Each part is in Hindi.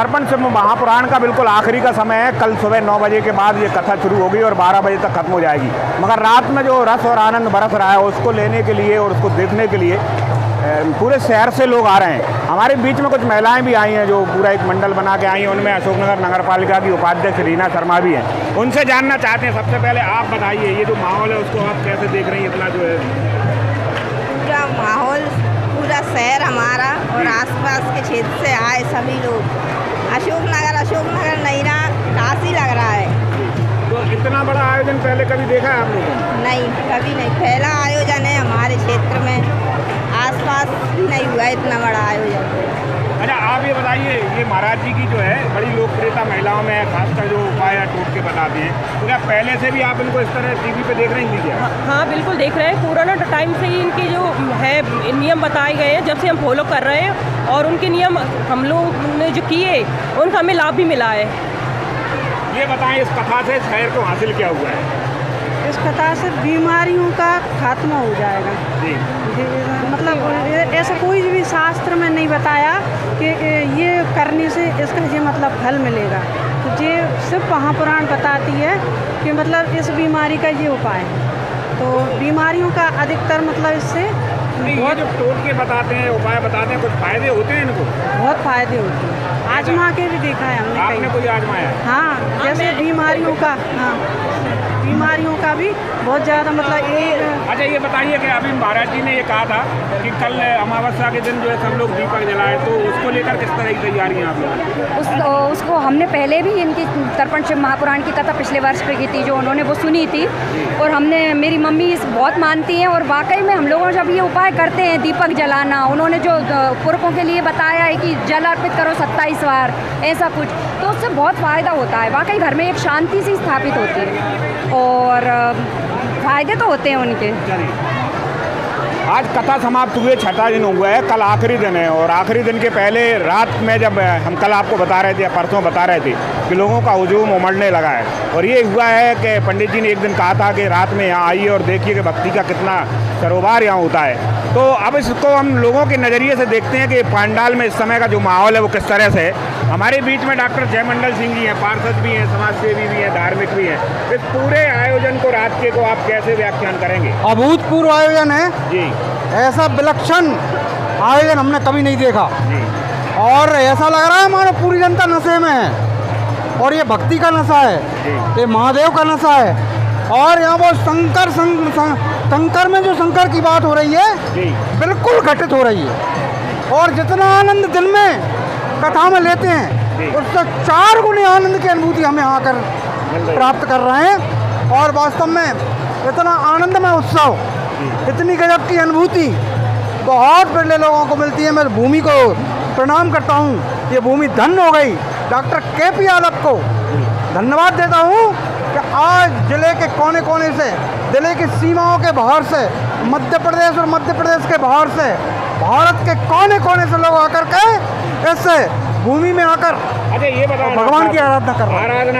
तर्पण सिंह महापुराण का बिल्कुल आखिरी का समय है। कल सुबह 9 बजे के बाद ये कथा शुरू होगी और 12 बजे तक खत्म हो जाएगी। मगर रात में जो रस और आनंद बरस रहा है उसको लेने के लिए और उसको देखने के लिए पूरे शहर से लोग आ रहे हैं। हमारे बीच में कुछ महिलाएं भी आई हैं जो पूरा एक मंडल बना के आई हैं। उनमें अशोकनगर नगर पालिका की उपाध्यक्ष रीना शर्मा भी हैं। उनसे जानना चाहते हैं। सबसे पहले आप बताइए, ये जो माहौल है उसको आप कैसे देख रही हैं? इतना जो है पूरा माहौल, पूरा शहर हमारा और आसपास के क्षेत्र से आए सभी लोग। अशोकनगर नैना काशी लग रहा है। तो इतना बड़ा आयोजन पहले कभी देखा है आप लोगों ने? नहीं, कभी नहीं। पहला आयोजन है हमारे क्षेत्र में, आसपास भी नहीं हुआ इतना बड़ा आयोजन। अच्छा, आप ये बताइए, ये महाराज जी की जो है बड़ी लोकप्रियता महिलाओं में है, खासकर जो उपाय टोट के बताते हैं। तो क्या पहले से भी आप इनको इस तरह टीवी पे देख रही थी क्या? हाँ, बिल्कुल देख रहे हैं। कोरोना टाइम से ही इनके जो है नियम बताए गए हैं, जब से हम फॉलो कर रहे हैं और उनके नियम हम लोग ने जो किए उनका हमें लाभ भी मिला है। ये बताएं, इस कथा से शहर को हासिल क्या हुआ है? इस कथा से बीमारियों का खात्मा हो जाएगा जी। मतलब ऐसा कोई भी शास्त्र में नहीं बताया कि ये करने से इसका ये मतलब फल मिलेगा। तो ये सिर्फ महापुराण बताती है कि मतलब इस बीमारी का ये उपाय है। तो बीमारियों का अधिकतर मतलब इससे बहुत जो टोट के बताते हैं, उपाय बताते हैं, कुछ फायदे होते हैं इनको? बहुत फायदे होते हैं। आजमा के भी देखा है हमने। आपने कोई आजमाया? हाँ, जैसे बीमारियों का, हाँ, बीमारियों का भी बहुत ज़्यादा मतलब ये। अच्छा, ये बताइए कि अभी महाराज जी ने ये कहा था कि कल अमावस्या के दिन जो है सब लोग दीपक जलाएं, तो उसको लेकर किस तरह की तैयारियाँ आप लोग? उसको हमने पहले भी इनकी तर्पण शिव महापुराण की कथा पिछले वर्ष पे की थी, जो उन्होंने वो सुनी थी। और हमने, मेरी मम्मी इस बहुत मानती हैं और वाकई में हम लोगों जब ये उपाय करते हैं दीपक जलाना, उन्होंने जो पुरखों के लिए बताया है कि जल अर्पित करो 27 बार, ऐसा कुछ, तो उससे बहुत फ़ायदा होता है। वाकई घर में एक शांति सी स्थापित होती है और फ़ायदे तो होते हैं उनके। आज कथा समाप्त हुए, छठा दिन हुआ है, कल आखिरी दिन है। और आखिरी दिन के पहले रात में जब हम कल आपको बता रहे थे या परसों बता रहे थे कि लोगों का हुजूम उमड़ने लगा है। और ये हुआ है कि पंडित जी ने एक दिन कहा था कि रात में यहाँ आइए और देखिए कि भक्ति का कितना सरोवर यहाँ होता है। तो अब इसको हम लोगों के नज़रिए से देखते हैं कि पांडाल में इस समय का जो माहौल है वो किस तरह से है। हमारे बीच में डॉक्टर जयमंडल सिंह जी हैं, पार्षद भी हैं, समाजसेवी भी हैं, धार्मिक भी हैं। इस पूरे आयोजन को, रात के को आप कैसे व्याख्यान करेंगे? अभूतपूर्व आयोजन है जी। ऐसा विलक्षण आयोजन हमने कभी नहीं देखा जी। और ऐसा लग रहा है हमारा पूरी जनता नशे में है। और ये भक्ति का नशा है, ये महादेव का नशा है। और यहाँ वो शंकर में जो शंकर की बात हो रही है बिल्कुल घटित हो रही है। और जितना आनंद दिन में कथा में लेते हैं उससे 4 गुने आनंद की अनुभूति हमें आकर प्राप्त कर रहे हैं। और वास्तव में इतना आनंदमय उत्सव, इतनी गजब की अनुभूति बहुत बड़े लोगों को मिलती है। मैं भूमि को प्रणाम करता हूँ, ये भूमि धन्य हो गई। डॉक्टर KP यादव को धन्यवाद देता हूँ कि आज जिले के कोने कोने से, जिले की सीमाओं के बाहर से, मध्य प्रदेश और मध्य प्रदेश के बाहर से, भारत के कोने कोने से लोग आकर के ऐसे भूमि में आकर अच्छा, ये बताओ, भगवान की आराधना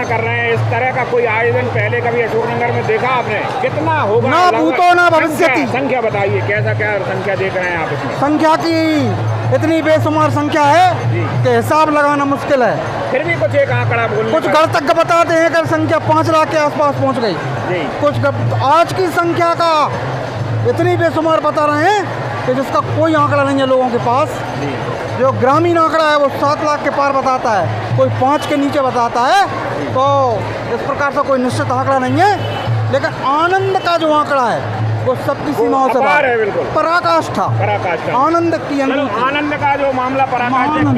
कर रहे हैं। इस तरह का कोई आयोजन पहले कभी अशोकनगर में देखा आपने? कितना होगा? ना भूतो ना भविष्यति। संख्या बताइए, कैसा क्या संख्या देख रहे हैं आप इसमें? संख्या की इतनी बेशुमार संख्या है कि हिसाब लगाना मुश्किल है। फिर भी कुछ एक आंकड़ा बोलने कुछ गणतज्ञ बताते हैं कि संख्या 5 लाख के आसपास पहुंच गई। कुछ आज की संख्या का इतनी बेशुमार बता रहे हैं कि जिसका कोई आंकड़ा नहीं है लोगों के पास। जो ग्रामीण आंकड़ा है वो 7 लाख के पार बताता है, कोई 5 के नीचे बताता है। तो इस प्रकार से कोई निश्चित आंकड़ा नहीं है, लेकिन आनंद का जो आंकड़ा है वो सबकी सीमाओं से बाहर है। बिल्कुल पराकाष्ठा, आनंद की अनुभूति। आनंद का जो मामला पराकाष्ठा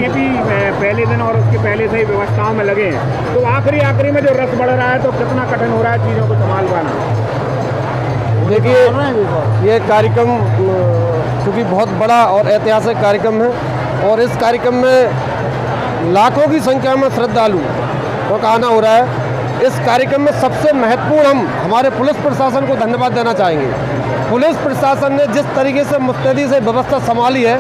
पहले दिन और उसके पहले से ही व्यवस्थाओं में लगे हैं। तो आखिरी में जो रस बढ़ रहा है तो कितना कठिन हो रहा है चीज़ों को संभाल पाना? देखिए, ये कार्यक्रम क्योंकि बहुत बड़ा और ऐतिहासिक कार्यक्रम है और इस कार्यक्रम में लाखों की संख्या में श्रद्धालु का आना हो रहा है। इस कार्यक्रम में सबसे महत्वपूर्ण हम हमारे पुलिस प्रशासन को धन्यवाद देना चाहेंगे। पुलिस प्रशासन ने जिस तरीके से मुस्तैदी से व्यवस्था संभाली है,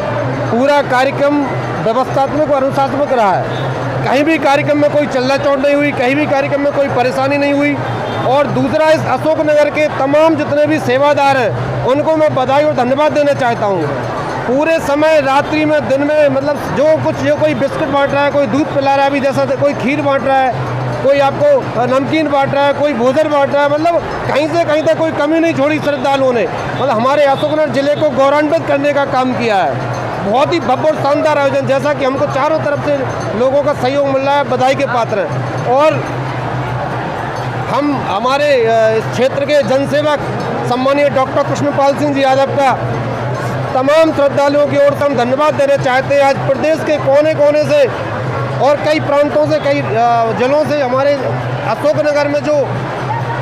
पूरा कार्यक्रम व्यवस्थात्मक और अनुशासनात्मक रहा है। कहीं भी कार्यक्रम में कोई चल्ला चौड़ नहीं हुई, कहीं भी कार्यक्रम में कोई परेशानी नहीं हुई। और दूसरा, इस अशोकनगर के तमाम जितने भी सेवादार हैं उनको मैं बधाई और धन्यवाद देना चाहता हूँ पूरे समय रात्रि में दिन में मतलब जो कोई बिस्कुट बांट रहा है, कोई दूध पिला रहा है, अभी जैसा कोई खीर बांट रहा है, कोई आपको नमकीन बांट रहा है, कोई भोजन बांट रहा है, मतलब कहीं से कहीं तक कोई कमी नहीं छोड़ी श्रद्धालुओं ने। मतलब हमारे अशोकनगर जिले को गौरवान्वित करने का काम किया है। बहुत ही भव्य और शानदार आयोजन, जैसा कि हमको चारों तरफ से लोगों का सहयोग मिल रहा है, बधाई के पात्र हैं। और हम हमारे इस क्षेत्र के जनसेवक सम्मानीय डॉक्टर कृष्णपाल सिंह जी यादव का तमाम श्रद्धालुओं की ओर से हम धन्यवाद देना चाहते हैं। आज प्रदेश के कोने कोने से और कई प्रांतों से, कई जिलों से हमारे अशोकनगर में जो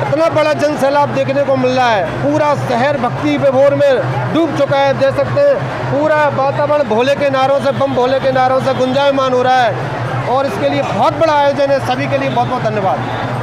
इतना बड़ा जन सैलाब देखने को मिल रहा है, पूरा शहर भक्ति विभोर में डूब चुका है। देख सकते हैं पूरा वातावरण भोले के नारों से, बम भोले के नारों से गुंजायमान हो रहा है और इसके लिए बहुत बड़ा आयोजन है। सभी के लिए बहुत बहुत धन्यवाद।